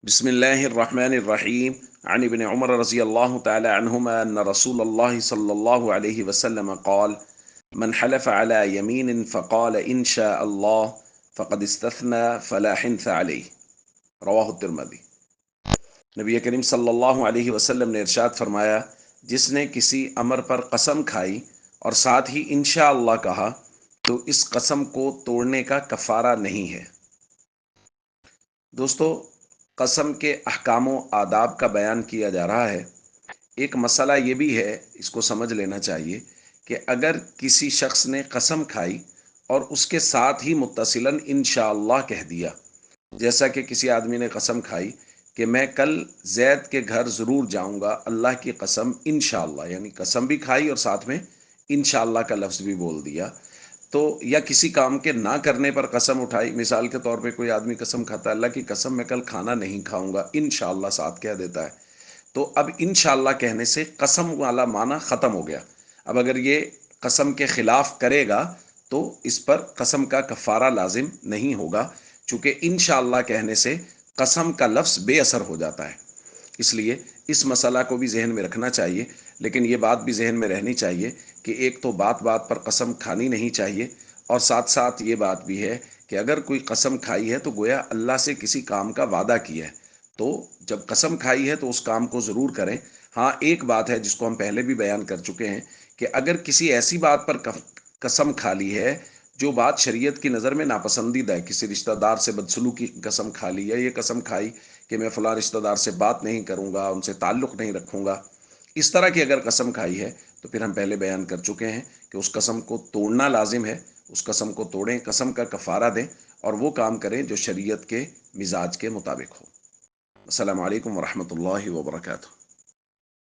بسم الله الرحمن الرحيم عن ابن عمر رضي الله تعالى عنهما أن رسول الله صلى الله عليه وسلم قال من حلف على يمين فقال إن شاء الله فقد استثنى فلا حنث عليه رواہ الترمذی۔ نبی کریم صلی اللہ علیہ وسلم نے ارشاد فرمایا، جس نے کسی امر پر قسم کھائی اور ساتھ ہی انشاءاللہ کہا تو اس قسم کو توڑنے کا کفارہ نہیں ہے۔ دوستو، قسم کے احکام و آداب کا بیان کیا جا رہا ہے۔ ایک مسئلہ یہ بھی ہے، اس کو سمجھ لینا چاہیے کہ اگر کسی شخص نے قسم کھائی اور اس کے ساتھ ہی متصلاً انشاءاللہ کہہ دیا، جیسا کہ کسی آدمی نے قسم کھائی کہ میں کل زید کے گھر ضرور جاؤں گا، اللہ کی قسم انشاءاللہ، یعنی قسم بھی کھائی اور ساتھ میں انشاءاللہ کا لفظ بھی بول دیا، تو یا کسی کام کے نہ کرنے پر قسم اٹھائی، مثال کے طور پہ کوئی آدمی قسم کھاتا ہے، اللہ کی قسم میں کل کھانا نہیں کھاؤں گا، انشاءاللہ ساتھ کہہ دیتا ہے، تو اب انشاءاللہ کہنے سے قسم والا معنی ختم ہو گیا۔ اب اگر یہ قسم کے خلاف کرے گا تو اس پر قسم کا کفارہ لازم نہیں ہوگا، چونکہ انشاءاللہ کہنے سے قسم کا لفظ بے اثر ہو جاتا ہے۔ اس لیے اس مسئلہ کو بھی ذہن میں رکھنا چاہیے، لیکن یہ بات بھی ذہن میں رہنی چاہیے کہ ایک تو بات بات پر قسم کھانی نہیں چاہیے، اور ساتھ ساتھ یہ بات بھی ہے کہ اگر کوئی قسم کھائی ہے تو گویا اللہ سے کسی کام کا وعدہ کیا ہے، تو جب قسم کھائی ہے تو اس کام کو ضرور کریں۔ ہاں، ایک بات ہے جس کو ہم پہلے بھی بیان کر چکے ہیں کہ اگر کسی ایسی بات پر قسم کھا لی ہے جو بات شریعت کی نظر میں ناپسندیدہ ہے، کسی رشتہ دار سے بدسلوکی کی قسم کھا لی، یا یہ قسم کھائی کہ میں فلاں رشتہ دار سے بات نہیں کروں گا، ان سے تعلق نہیں رکھوں گا، اس طرح کی اگر قسم کھائی ہے تو پھر ہم پہلے بیان کر چکے ہیں کہ اس قسم کو توڑنا لازم ہے۔ اس قسم کو توڑیں، قسم کا کفارہ دیں، اور وہ کام کریں جو شریعت کے مزاج کے مطابق ہو۔ السلام علیکم ورحمۃ اللہ وبرکاتہ۔